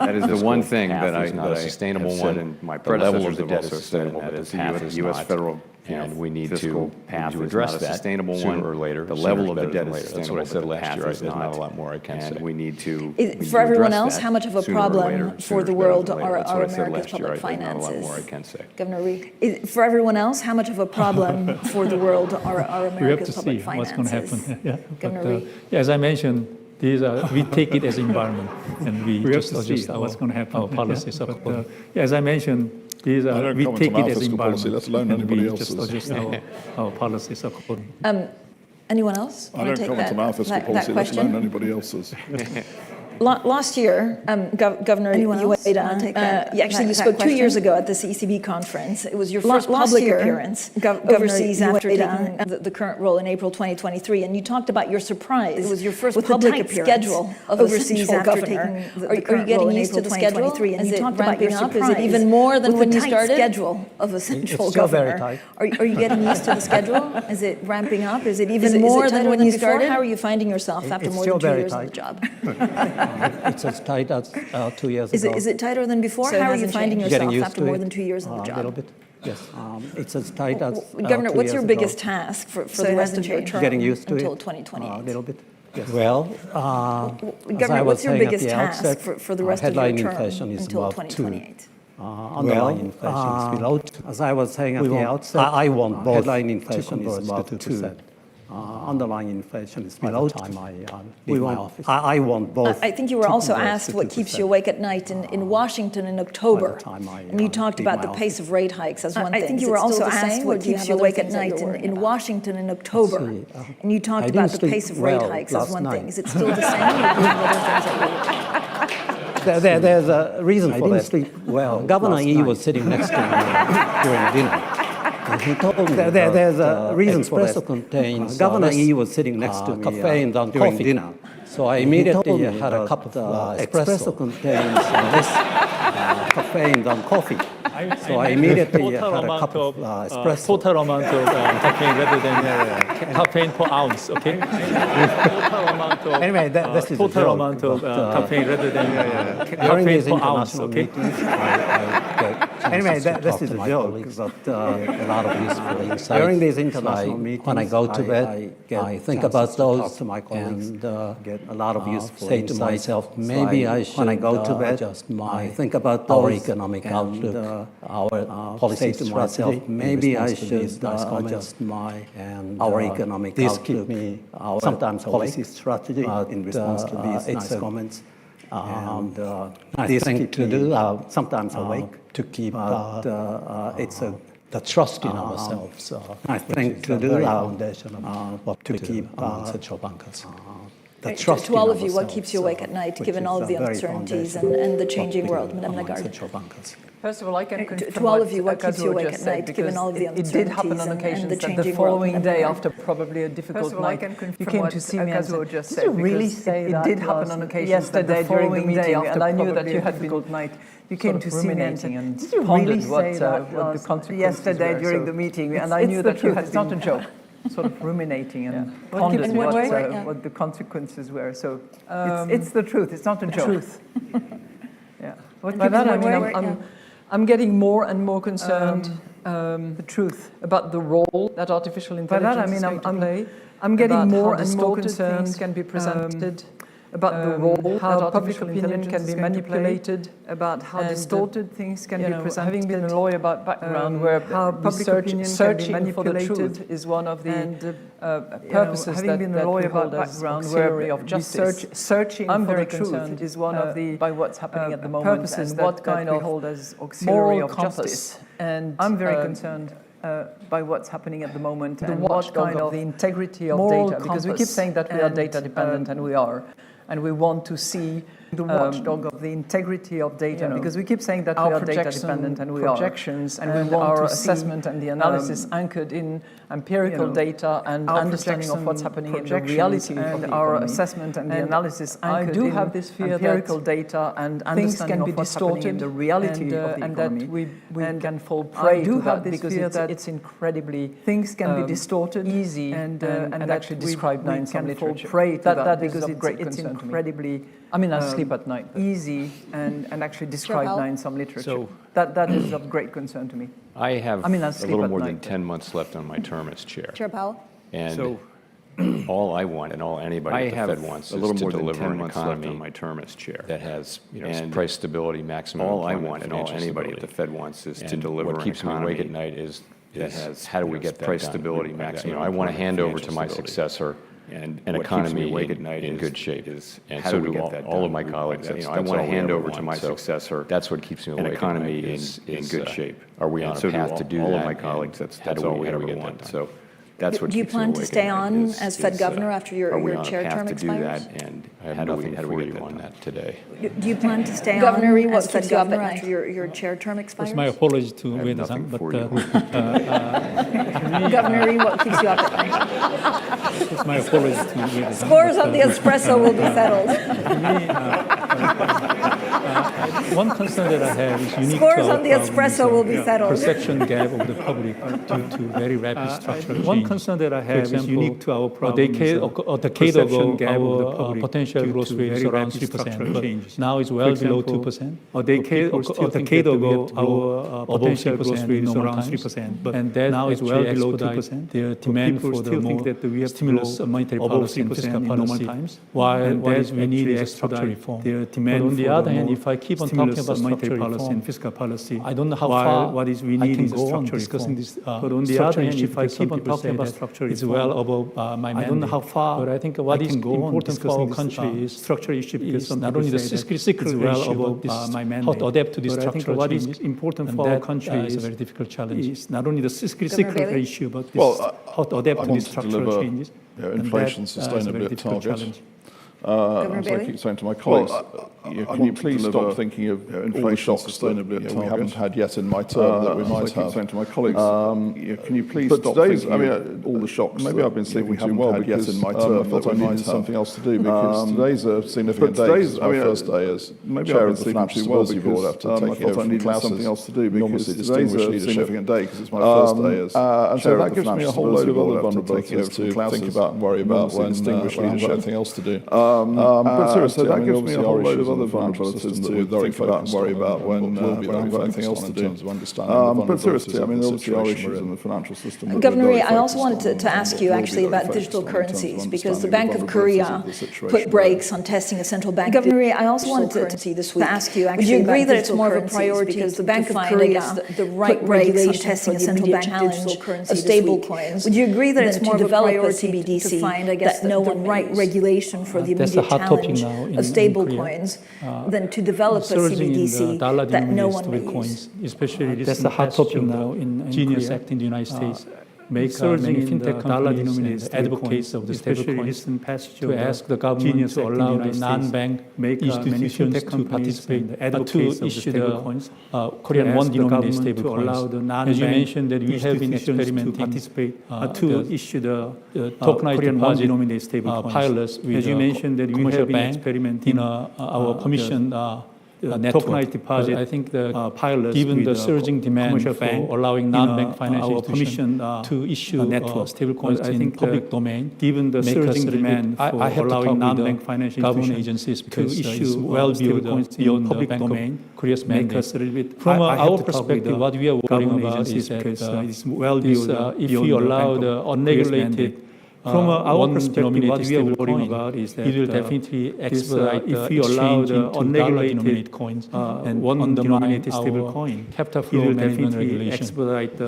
[SPEAKER 5] That is the one thing that I not a sustainable one, and my predecessors have also said, and that is half is U.S. federal. And we need to address that sooner or later. The level of the debt is sustainable. That's what I said last year. There's not a lot more I can say. And we need to
[SPEAKER 2] for everyone else, how much of a problem for the world are America's public finances? Governor Rhee, for everyone else, how much of a problem for the world are America's public finances?
[SPEAKER 6] We have to see what's going to happen. Yeah.
[SPEAKER 2] Governor Rhee.
[SPEAKER 6] As I mentioned, we take it as environment, and we just adjust what's going to happen. Our policies. As I mentioned, we take it as environment, and we just adjust our policies accordingly.
[SPEAKER 2] Anyone else?
[SPEAKER 7] I don't comment on our fiscal policy, let alone anybody else's.
[SPEAKER 2] Last year, Governor Ueda, actually you spoke 2 years ago at this ECB conference. It was your first public appearance overseas after taking the current role in April 2023, and you talked about your surprise. It was your first public appearance schedule of overseas after taking the current role in April 2023, and you talked about your surprise. Is it even more than when you started? Schedule of a central governor. Are you getting used to the schedule? Is it ramping up? Is it even more than when you started? How are you finding yourself after more than 2 years on the job?
[SPEAKER 1] It's as tight as 2 years ago.
[SPEAKER 2] Is it tighter than before? So how are you finding yourself after more than 2 years on the job?
[SPEAKER 1] A little bit, yes. It's as tight as
[SPEAKER 2] Governor, what's your biggest task for the rest of your term until 2028?
[SPEAKER 1] A little bit, yes. Well,
[SPEAKER 2] Governor, what's your biggest task for the rest of your term until 2028?
[SPEAKER 1] Underlying inflation is below 2. As I was saying at the outset, I want both. Headline inflation is about 2%. Underlying inflation is below time I leave my office. I want both.
[SPEAKER 2] I think you were also asked what keeps you awake at night in Washington in October, and you talked about the pace of rate hikes as one thing. I think you were also asked what keeps you awake at night in Washington in October, and you talked about the pace of rate hikes as one thing. Is it still the same, or do you have other things that you...
[SPEAKER 1] There's a reason for that. Well, Governor Yi was sitting next to me during dinner. And he told me there's a reason for that. Contains Governor Yi was sitting next to me caffeine during dinner. So I immediately had a cup of espresso contains less caffeine than coffee. So I immediately had a cup of espresso.
[SPEAKER 6] Total amount of caffeine rather than caffeine per ounce, okay? Total amount of,
[SPEAKER 1] anyway, this is
[SPEAKER 6] total amount of caffeine rather than caffeine per ounce, okay?
[SPEAKER 1] Anyway, this is a joke, but a lot of useful insights. During these international meetings, when I go to bed, I think about those and get a lot of useful say to myself, maybe I should, when I go to bed, I think about our economic outlook, our policy strategy. Maybe I should adjust our economic outlook. Keep me sometimes policy strategy in response to these nice comments. And I think to do, sometimes awake to keep, it's the trust in ourselves. I think to do the foundation of to keep central bankers. The trust
[SPEAKER 2] to all of you, what keeps you awake at night, given all of the uncertainties and the changing world, Madame Lagarde?
[SPEAKER 3] First of all, I can confirm
[SPEAKER 2] to all of you, what keeps you awake at night, given all of the uncertainties
[SPEAKER 3] it did happen on occasions
[SPEAKER 2] the changing
[SPEAKER 3] the following day after probably a difficult night, you came to see me and said, did you really say that? It did happen on occasions yesterday during the meeting, and I knew that you had been good night. You came to see me and pondered what the consequences yesterday during the meeting, and I knew that you had, it's not a joke, sort of ruminating and pondered what the consequences were. So it's the truth, it's not a joke. Truth. Yeah. By that I mean I'm getting more and more concerned the truth about the role that artificial intelligence is going to play. I'm getting more and more concerned can be presented about the role how public opinion can be manipulated, about how distorted things can be presented. Having been a lawyer by background, where how public opinion can be manipulated is one of the purposes that we hold as auxiliary of justice. Searching for the truth is one of the by what's happening at the moment, purposes and what kind of hold as auxiliary of justice. And I'm very concerned by what's happening at the moment and what kind of the integrity of data, because we keep saying that we are data dependent, and we are, and we want to see the watchdog of the integrity of data, because we keep saying that we are data dependent, and we are, and we want our assessment and the analysis anchored in empirical data and understanding of what's happening in the reality of the our assessment and the analysis anchored in empirical data and understanding of what's happening in the reality of the economy, and can fall prey to that, because it's incredibly things can be distorted, easy, and actually described in some literature. Prey to that because it's incredibly. I mean, I sleep at night. Easy and actually described now in some literature. So that is of great concern to me.
[SPEAKER 5] I have a little more than 10 months left on my term as chair.
[SPEAKER 2] Chair Powell?
[SPEAKER 5] And all I want and all anybody at the Fed wants is to deliver an economy on my term as chair that has price stability, maximum employment. All I want and all anybody at the Fed wants is to deliver an economy. What keeps me awake at night is how do we get that price stability, maximum. I want to hand over to my successor and an economy in good shape. And so do all of my colleagues. I want to hand over to my successor. That's what keeps me awake. An economy in good shape. Are we on a path to do that? All of my colleagues. That's all we ever get that done. So that's what.
[SPEAKER 2] Do you plan to stay on as Fed governor after your chair term expires?
[SPEAKER 5] And I have nothing for you on that today.
[SPEAKER 2] Do you plan to stay on as Fed governor after your chair term expires?
[SPEAKER 6] My apologies to Ueda-san, but
[SPEAKER 2] Governor, what keeps you up at night?
[SPEAKER 6] my apologies to Ueda-san.
[SPEAKER 2] Scores on the espresso will be settled.
[SPEAKER 6] One concern that I have is unique
[SPEAKER 2] Scores on the espresso will be settled.
[SPEAKER 6] Perception gap of the public due to very rapid structural change. One concern that I have is unique to our problem. A decade ago, our potential growth rate is around 3%, but now it's well below 2%. A decade ago, our potential growth rate is around 3%, but now it's well below 2%. The demand for the more stimulus monetary policy and fiscal policy, while that we need is structural reform. But on the other hand, if I keep on talking about monetary policy and fiscal policy, I don't know how far what is we need is structural discussing this. But on the other hand, if I keep on talking about structural reform, it's well above my mandate. I don't know how far, but I think what is important for our country is structural issue, because not only the fiscal well above my mandate, how to adapt to this structural changes. What is important for our country is a very difficult challenge. It's not only the fiscal issue, but how to adapt to these structural changes.
[SPEAKER 7] Inflation sustainability targets. As I keep saying to my colleagues, can you please stop thinking of inflation sustainability we haven't had yet in my term that we might have. Saying to my colleagues, can you please stop thinking of all the shocks? Maybe I've been sleeping too well yet in my term. I thought I needed something else to do, because today's a significant day. It's my first day as chair of the Financial Stability Board after taking over from Klaus. Something else to do, because today's a significant day, because it's my first day as and so that gives me a whole load of other vulnerabilities to think about and worry about when distinguished leadership, anything else to do. But seriously, that gives me a whole load of other vulnerabilities to think about and worry about when I've got anything else to do. But seriously, I mean, obviously our issues in the financial system.
[SPEAKER 2] Governor, I also wanted to ask you actually about digital currencies, because the Bank of Korea put brakes on testing a central bank. Governor, I also wanted to ask you actually, would you agree that it's more of a priority because the Bank of Korea the right regulation testing a central bank digital currency stable coins? Would you agree that it's more of a priority to find, I guess, the right regulation for the immediate challenge of stable coins than to develop a CBDC that no one may use?
[SPEAKER 6] Especially that's a hot topic now in Genius Act in the United States. Make many fintech companies advocates of the stablecoins to ask the government to allow the non-bank institutions to participate to issue the Korean won-denominated stablecoins. As you mentioned, that we have been experimenting to issue the tokenized won-denominated stablecoins pilots. As you mentioned, that we have been experimenting our commission tokenized deposit. I think the pilot, given the surging demand for allowing non-bank financial institutions to issue stablecoins in public domain, given the surging demand for allowing non-bank financial government agencies to issue well-beyond beyond public domain, Korea's mandate. From our perspective, what we are worrying about is that if we allow the unregulated From our perspective, what we are worrying about is that it will definitely expedite if we allow the unregulated coins and undermine our capital flow management regulation.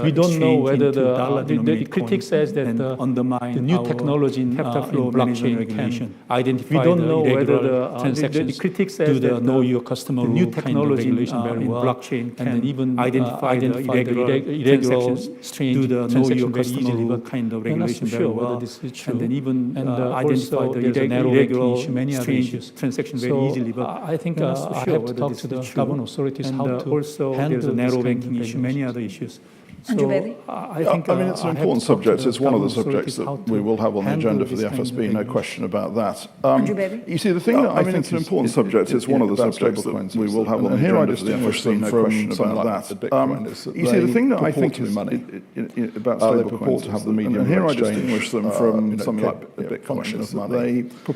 [SPEAKER 6] We don't know whether the critic says that the new technology in blockchain can identify the irregular transactions. The critic says that know your customer rule kind of regulation very well. Blockchain can even identify the irregular streams, do the know your customer rule kind of regulation very well. And then even identify the irregular streams transaction very easily. But I think I have to talk to the government authorities how to also handle the narrow banking issue, many other issues.
[SPEAKER 7] I mean, it's an important subject. It's one of the subjects that we will have on the agenda for the FSB, no question about that. You see, the thing that I think it's an important subject, it's one of the subjects that we will have on the agenda for the FSB, no question about that. You see, the thing that I think is about stablecoins to have the medium and here I distinguish them from something like Bitcoin, is that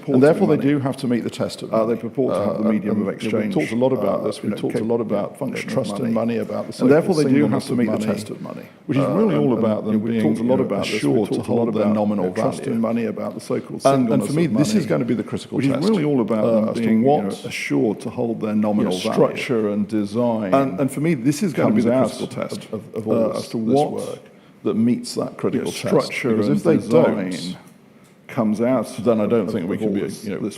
[SPEAKER 7] and therefore they do have to meet the test of they purport to have the medium of exchange. We've talked a lot about this. We've talked a lot about trust and money, about the and therefore they do have to meet the test of money. Which is really all about them being assured to hold their nominal value. Trust in money, about the so-called singleness and for me, this is going to be the critical test. Which is really all about them being assured to hold their nominal value. Structure and design. And for me, this is going to be the critical test of all as to what that meets that critical test. Structure because if they don't comes out, then I don't think we can be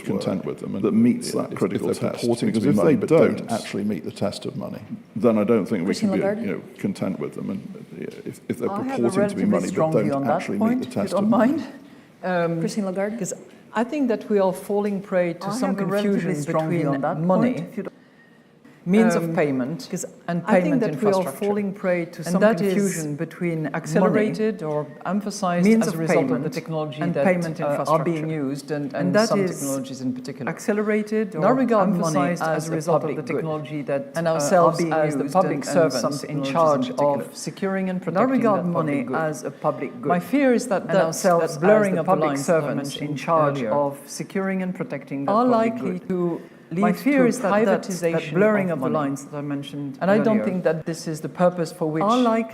[SPEAKER 7] content with them. And that meets that critical test. Because if they don't actually meet the test of money, then I don't think we can be content with them. And if they're purporting to be money but don't actually meet the test of money.
[SPEAKER 2] Christine Lagarde?
[SPEAKER 3] Because I think that we are falling prey to some confusion between money, means of payment, and payment infrastructure. I think that we are falling prey to some confusion between accelerated or emphasized means as a result of the technology and payment infrastructure are being used, and some technologies in particular. Accelerated or emphasized as a result of the technology that and ourselves as the public servants in charge of securing and protecting that regard money as a public good. My fear is that ourselves blurring of public servants in charge of securing and protecting that are likely to my fear is that privatization blurring of the lines that I mentioned and earlier. I don't think that this is the purpose for which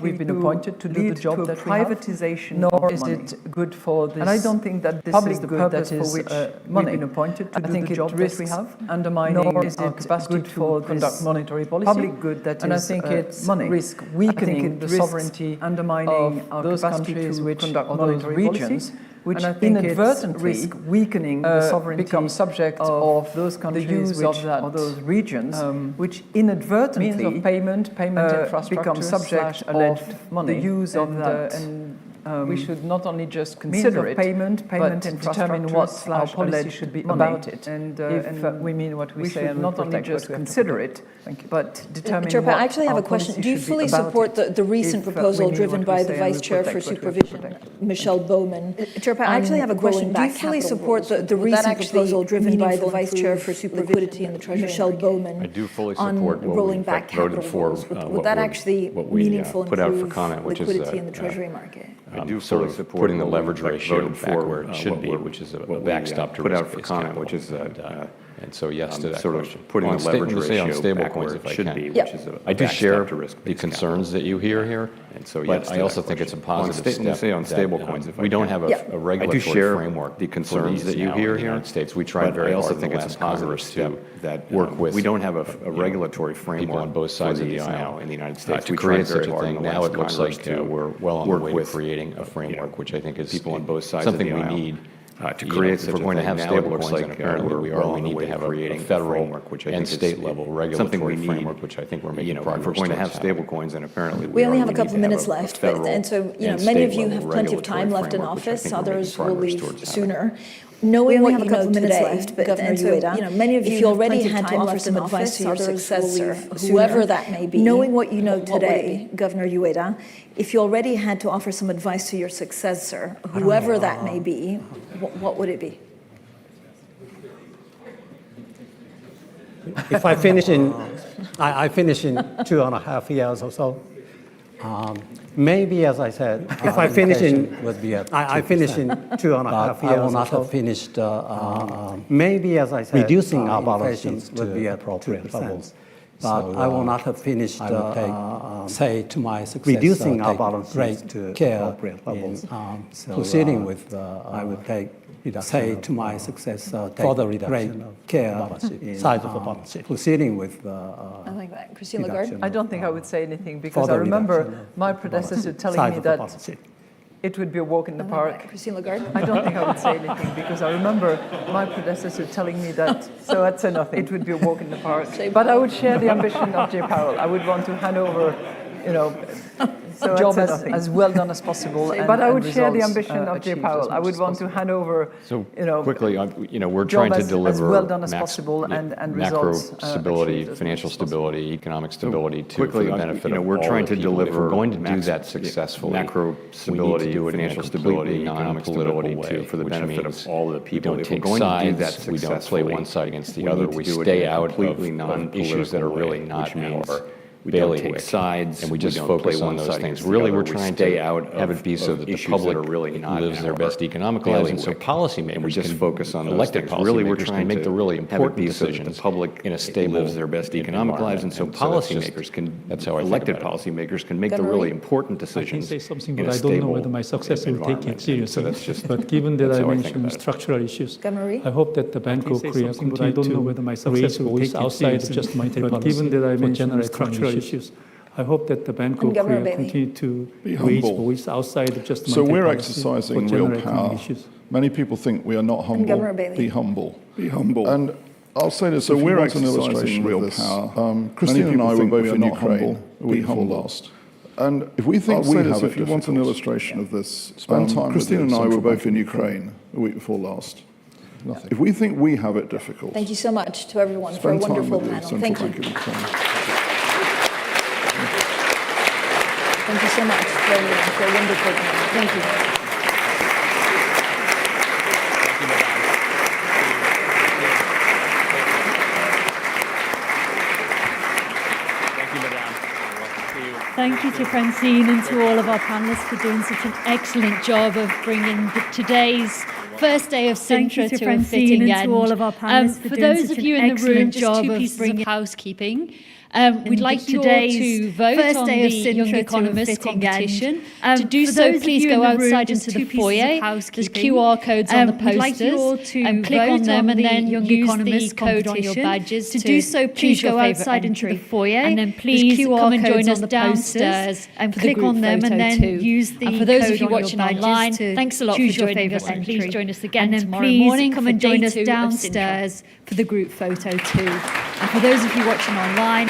[SPEAKER 3] we've been appointed to do the job that privatization we have. Nor is it good for this and I don't think that this public is the purpose for which we've been appointed to do the job that we have. Undermining nor is it capacity to conduct monetary policy. Public good that is and I think it's risk weakening the sovereignty undermining of those countries which conduct monetary regions. Which inadvertently weakening the sovereignty become subject of those countries the use of that or those regions, which inadvertently means of payment infrastructure become subject of money. The use of that. We should not only just consider it, payment but determine what our policy should be about it. And if we mean what we say, and not only just consider it, but determine what
[SPEAKER 2] I actually have a question. Do you fully support the recent proposal driven by the Vice Chair for Supervision, Michelle Bowman? I actually have a question. Do you fully support the recent proposal driven by the Vice Chair for Liquidity in the Treasury, Michelle Bowman?
[SPEAKER 5] I do fully support what we voted for.
[SPEAKER 2] Would that actually meaningfully
[SPEAKER 5] put out for comment, which is
[SPEAKER 2] liquidity in the Treasury market?
[SPEAKER 5] I do sort of putting the leverage ratio back where it should be, which is a backstop to risk-based capital, which is and so yes to that question. Putting the leverage ratio on stable coins if I can. I do share the concerns that you hear here, and so but I also think it's a positive step. Say on stable coins if we don't have a regulatory framework. The concerns that you hear here in the United States, we tried very hard. I also think it's a positive step that work with. We don't have a regulatory framework on both sides of the aisle in the United States to create such a thing. Now it looks like we're well on the way to creating a framework, which I think is people on both sides something we need. To create such a thing. If we're going to have stable coins, then apparently we are on the way to have a federal and state level regulatory framework, which I think we're making progress. If we're going to have stable coins, then apparently
[SPEAKER 2] we only have a couple of minutes left, and so many of you have plenty of time left in office. Others will leave sooner. Knowing what you know today, Governor Ueda, many of you already had to offer some advice to your successor, whoever that may be. Knowing what you know today, Governor Ueda, if you already had to offer some advice to your successor, whoever that may be, what would it be?
[SPEAKER 1] If I finish in 2.5 years or so, maybe, as I said, if I finish in 2.5 years, I will not have finished. Maybe, as I said, reducing our balance sheets would be appropriate levels. But I will not have finished, say, to my success, reducing our balance sheet to appropriate levels. Proceeding with, I would take, say, to my success, further reduction of size of the balance sheet. Proceeding with,
[SPEAKER 2] I like that. Christine Lagarde?
[SPEAKER 3] I don't think I would say anything because I remember my predecessor telling me that it would be a walk in the park.
[SPEAKER 2] Christine Lagarde?
[SPEAKER 3] I don't think I would say anything because I remember my predecessor telling me that, so I'd say nothing. It would be a walk in the park. But I would share the ambition of Jay Powell. I would want to hand over, so job as well done as possible. But I would share the ambition of Jay Powell. I would want to hand over,
[SPEAKER 5] quickly, we're trying to deliver
[SPEAKER 3] as well done as possible and
[SPEAKER 5] macro
[SPEAKER 3] results
[SPEAKER 5] stability, financial stability, economic stability to for the benefit of we're trying to deliver. If we're going to do that successfully, macro stability, financial stability, economic stability too, for the benefit of all of the people. We don't take sides. We don't play one side against the other. We stay out of issues that are really not our bailiwick sides, and we just focus on those things. Really, we're trying to have it be so that the public lives their best economic lives, and so policymakers just focus on elected policymakers. Really, we're trying to make the really important decisions. The public in a stable lives their best economic lives, and so policymakers can. That's how elected policymakers can make the really important decisions.
[SPEAKER 6] I can say something, but I don't know whether my successor will take it seriously.
[SPEAKER 5] So that's just.
[SPEAKER 6] But given that I mentioned structural issues, I hope that the Bank of Korea continue to raise voice outside of just monetary policy. But given that I mentioned structural issues, I hope that the Bank of Korea continue to raise voice outside of just monetary policy.
[SPEAKER 7] So we're exercising real power. Many people think we are not humble. Be humble. Be humble. And I'll say this, so we're exercising real power. Christine and I were both in Ukraine. We lost. And if we think we have it, if you want an illustration of this, spend time Christine and I were both in Ukraine a week before last. Nothing. If we think we have it difficult.
[SPEAKER 2] Thank you so much to everyone for a wonderful panel. Thank you. Thank you so much for a wonderful panel. Thank you.
[SPEAKER 8] Thank you to Francine and to all of our panellists for doing such an excellent job of bringing today's first day of Sintra to a fitting end. For those of you in the room, just two pieces of housekeeping. We'd like you all to vote on the Young Economist competition. To do so, please go outside into the foyer. There's QR codes on the posters. Click on them and then use the code on your badges. To do so, please go outside into the foyer. And then please come and join us downstairs and click on them and then use the code on your badges. For those of you watching online, thanks a lot for joining us, and please join us again tomorrow morning. Come and join us downstairs for the group photo too. And for those of you watching online,